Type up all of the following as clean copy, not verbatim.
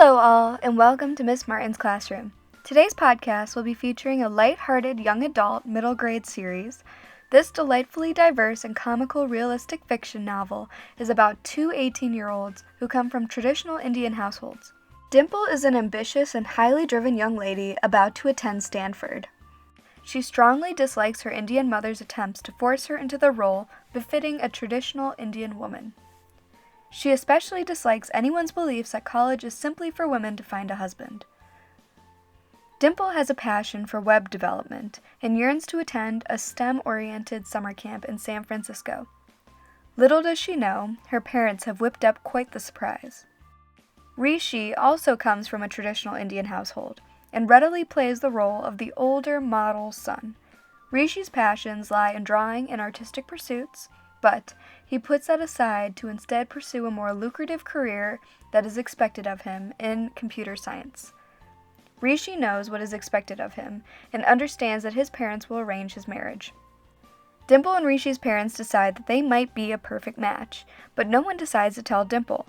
Hello all, and welcome to Miss Martin's Classroom. Today's podcast will be featuring a light-hearted young adult middle grade series. This delightfully diverse and comical realistic fiction novel is about two 18-year-olds who come from traditional Indian households. Dimple is an ambitious and highly driven young lady about to attend Stanford. She strongly dislikes her Indian mother's attempts to force her into the role befitting a traditional Indian woman. She especially dislikes anyone's beliefs that college is simply for women to find a husband. Dimple has a passion for web development and yearns to attend a STEM-oriented summer camp in San Francisco. Little does she know, her parents have whipped up quite the surprise. Rishi also comes from a traditional Indian household and readily plays the role of the older model son. Rishi's passions lie in drawing and artistic pursuits, but he puts that aside to instead pursue a more lucrative career that is expected of him in computer science. Rishi knows what is expected of him and understands that his parents will arrange his marriage. Dimple and Rishi's parents decide that they might be a perfect match, but no one decides to tell Dimple.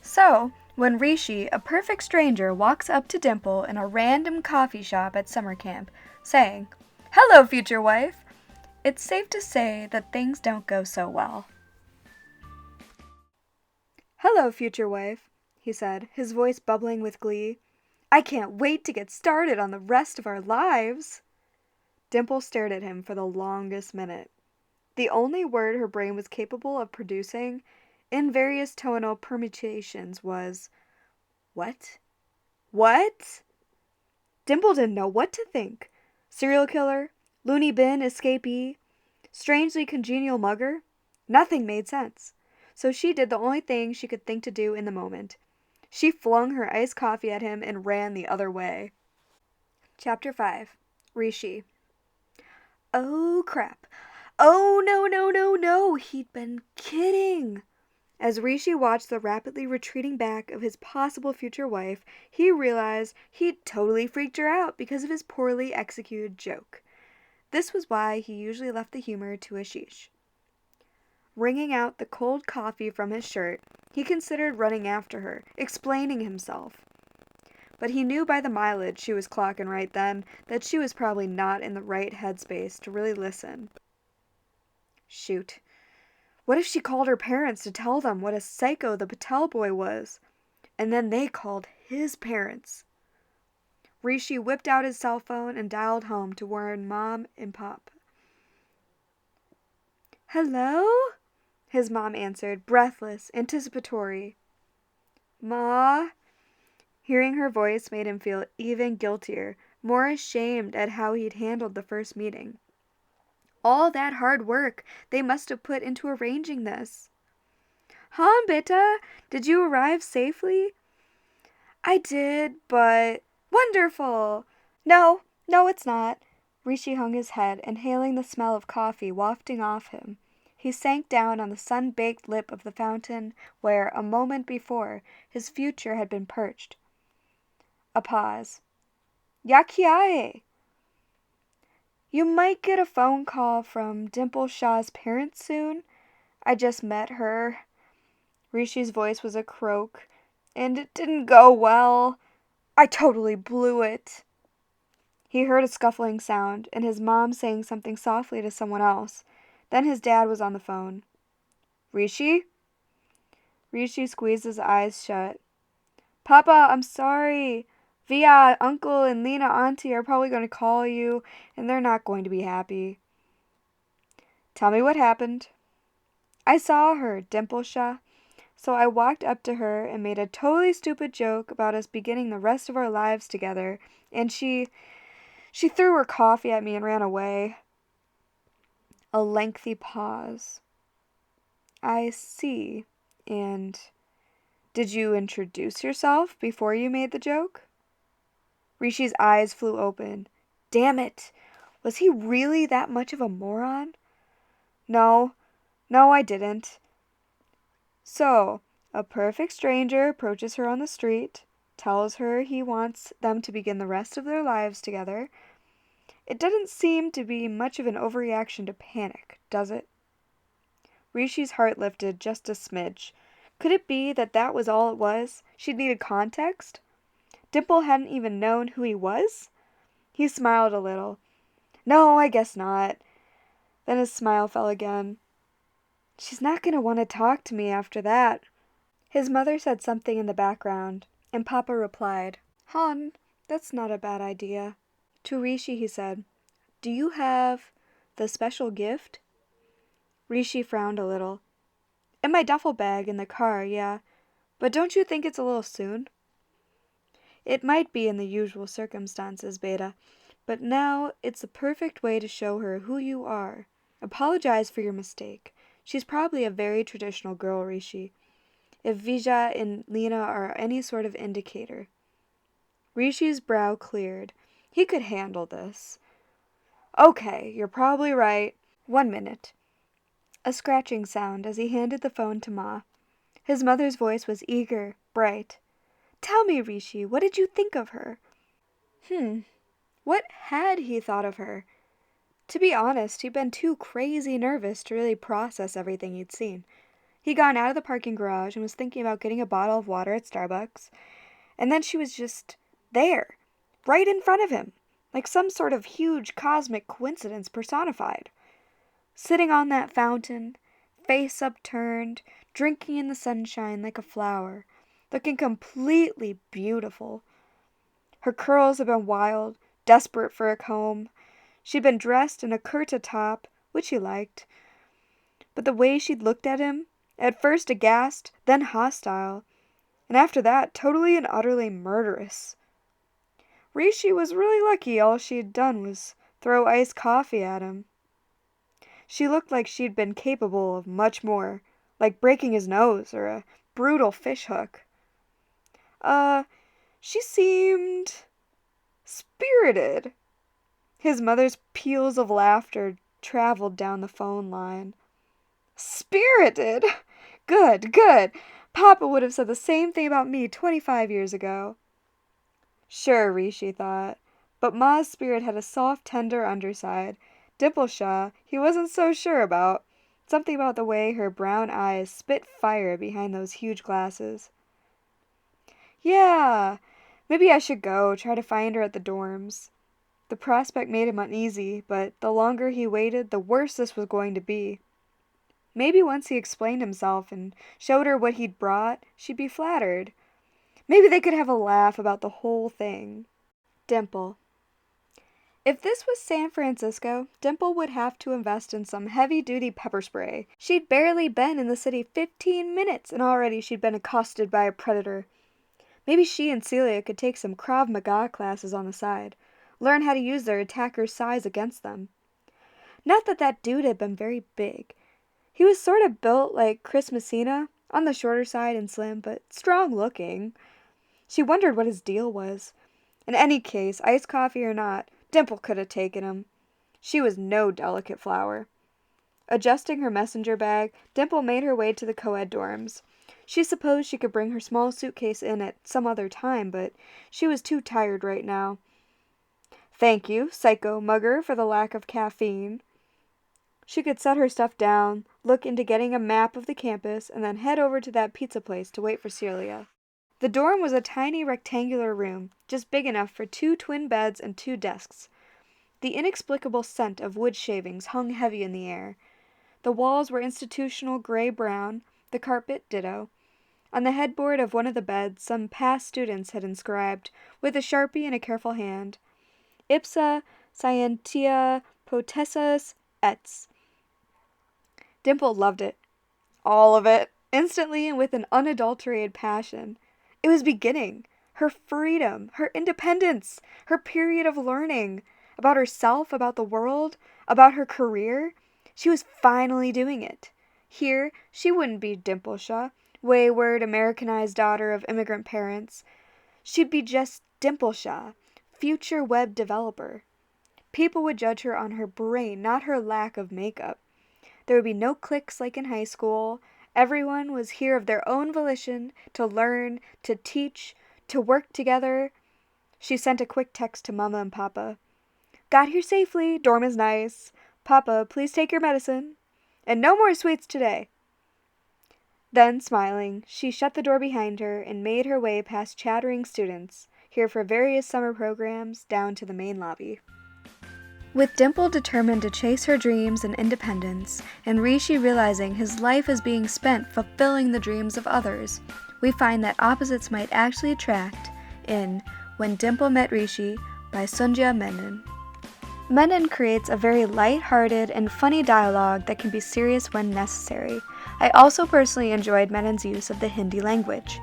So, when Rishi, a perfect stranger, walks up to Dimple in a random coffee shop at summer camp, saying, "Hello, future wife," it's safe to say that things don't go so well. "Hello, future wife," he said, his voice bubbling with glee. "I can't wait to get started on the rest of our lives." Dimple stared at him for the longest minute. The only word her brain was capable of producing, in various tonal permutations, was, "What? What?" Dimple didn't know what to think. Serial killer? Looney bin escapee? Strangely congenial mugger? Nothing made sense. So she did the only thing she could think to do in the moment. She flung her iced coffee at him and ran the other way. Chapter 5. Rishi. Oh, crap. Oh, no, he'd been kidding. As Rishi watched the rapidly retreating back of his possible future wife, he realized he'd totally freaked her out because of his poorly executed joke. This was why he usually left the humor to Ashish. Wringing out the cold coffee from his shirt, he considered running after her, explaining himself. But he knew by the mileage she was clocking right then that she was probably not in the right headspace to really listen. Shoot. What if she called her parents to tell them what a psycho the Patel boy was? And then they called his parents. Rishi whipped out his cell phone and dialed home to warn Mom and Pop. "Hello?" his mom answered, breathless, anticipatory. "Ma?" Hearing her voice made him feel even guiltier, more ashamed at how he'd handled the first meeting. All that hard work they must have put into arranging this. "Huh, beta? Did you arrive safely?" "I did, but—" "Wonderful!" No, it's not." Rishi hung his head, inhaling the smell of coffee wafting off him. He sank down on the sun-baked lip of the fountain where, a moment before, his future had been perched. A pause. "Ya kya hai?" "You might get a phone call from Dimple Shah's parents soon. I just met her." Rishi's voice was a croak. "And it didn't go well. I totally blew it." He heard a scuffling sound, and his mom saying something softly to someone else. Then his dad was on the phone. "Rishi?" Rishi squeezed his eyes shut. "Papa, I'm sorry. Via, Uncle, and Lena Auntie are probably going to call you, and they're not going to be happy." "Tell me what happened." "I saw her, Dimple Shah. So I walked up to her and made a totally stupid joke about us beginning the rest of our lives together, and she threw her coffee at me and ran away." A lengthy pause. "I see. And did you introduce yourself before you made the joke?" Rishi's eyes flew open. Damn it! Was he really that much of a moron? No, I didn't." "So, a perfect stranger approaches her on the street, tells her he wants them to begin the rest of their lives together. It doesn't seem to be much of an overreaction to panic, does it?" Rishi's heart lifted just a smidge. Could it be that was all it was? She'd needed context? Dimple hadn't even known who he was? He smiled a little. No, I guess not. Then his smile fell again. She's not going to want to talk to me after that. His mother said something in the background, and Papa replied, Hon, that's not a bad idea. To Rishi he said, Do you have the special gift? Rishi frowned a little. In my duffel bag in the car, yeah. But don't you think it's a little soon? It might be in the usual circumstances, Beta, but now it's the perfect way to show her who you are. Apologize for your mistake. She's probably a very traditional girl, Rishi. If Vijay and Lena are any sort of indicator. Rishi's brow cleared. He could handle this. Okay, you're probably right. 1 minute. A scratching sound as he handed the phone to Ma. His mother's voice was eager, bright. Tell me, Rishi, what did you think of her? What had he thought of her? To be honest, he'd been too crazy nervous to really process everything he'd seen. He'd gone out of the parking garage and was thinking about getting a bottle of water at Starbucks, and then she was just there, right in front of him, like some sort of huge cosmic coincidence personified. Sitting on that fountain, face upturned, drinking in the sunshine like a flower, looking completely beautiful. Her curls had been wild, desperate for a comb. She'd been dressed in a kurta top, which he liked. But the way she'd looked at him, at first aghast, then hostile, and after that totally and utterly murderous. Rishi was really lucky all she'd done was throw iced coffee at him. She looked like she'd been capable of much more, like breaking his nose or a brutal fishhook. She seemed spirited. His mother's peals of laughter traveled down the phone line. Spirited? Good, good. Papa would have said the same thing about me 25 years ago. Sure, Rishi thought, but Ma's spirit had a soft, tender underside. Dimple he wasn't so sure about. Something about the way her brown eyes spit fire behind those huge glasses. Yeah, maybe I should go, try to find her at the dorms. The prospect made him uneasy, but the longer he waited, the worse this was going to be. Maybe once he explained himself and showed her what he'd brought, she'd be flattered. Maybe they could have a laugh about the whole thing. Dimple. If this was San Francisco, Dimple would have to invest in some heavy-duty pepper spray. She'd barely been in the city 15 minutes, and already she'd been accosted by a predator. Maybe she and Celia could take some Krav Maga classes on the side, learn how to use their attacker's size against them. Not that that dude had been very big. He was sort of built like Chris Messina, on the shorter side and slim, but strong-looking. She wondered what his deal was. In any case, iced coffee or not, Dimple could have taken him. She was no delicate flower. Adjusting her messenger bag, Dimple made her way to the co-ed dorms. She supposed she could bring her small suitcase in at some other time, but she was too tired right now. Thank you, psycho mugger, for the lack of caffeine. She could set her stuff down, look into getting a map of the campus, and then head over to that pizza place to wait for Celia. The dorm was a tiny rectangular room, just big enough for 2 twin beds and 2 desks. The inexplicable scent of wood shavings hung heavy in the air. The walls were institutional gray-brown, the carpet ditto. On the headboard of one of the beds, some past students had inscribed, with a Sharpie in a careful hand, Ipsa scientia potestas ets. Dimple loved it. All of it, instantly and with an unadulterated passion. It was beginning. Her freedom, her independence, her period of learning. About herself, about the world, about her career. She was finally doing it. Here, she wouldn't be Dimple wayward, Americanized daughter of immigrant parents. She'd be just Dimple future web developer. People would judge her on her brain, not her lack of makeup. There would be no cliques like in high school. Everyone was here of their own volition, to learn, to teach, to work together. She sent a quick text to Mama and Papa. Got here safely, dorm is nice. Papa, please take your medicine. And no more sweets today. Then, smiling, she shut the door behind her and made her way past chattering students, here for various summer programs down to the main lobby. With Dimple determined to chase her dreams and independence, and Rishi realizing his life is being spent fulfilling the dreams of others, we find that opposites might actually attract in When Dimple Met Rishi by Sunjya Menon. Menon creates a very light-hearted and funny dialogue that can be serious when necessary. I also personally enjoyed Menon's use of the Hindi language.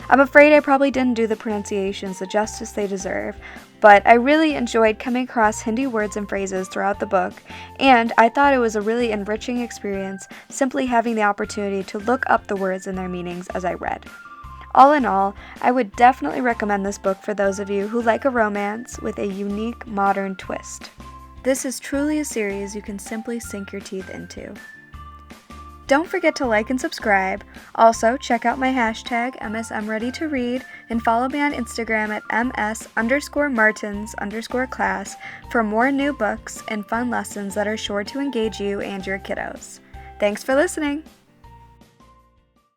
I'm afraid I probably didn't do the pronunciations the justice they deserve, but I really enjoyed coming across Hindi words and phrases throughout the book, and I thought it was a really enriching experience simply having the opportunity to look up the words and their meanings as I read. All in all, I would definitely recommend this book for those of you who like a romance with a unique modern twist. This is truly a series you can simply sink your teeth into. Don't forget to like and subscribe. Also, check out my hashtag MSMReadyToRead and follow me on Instagram at ms_martins_class for more new books and fun lessons that are sure to engage you and your kiddos. Thanks for listening!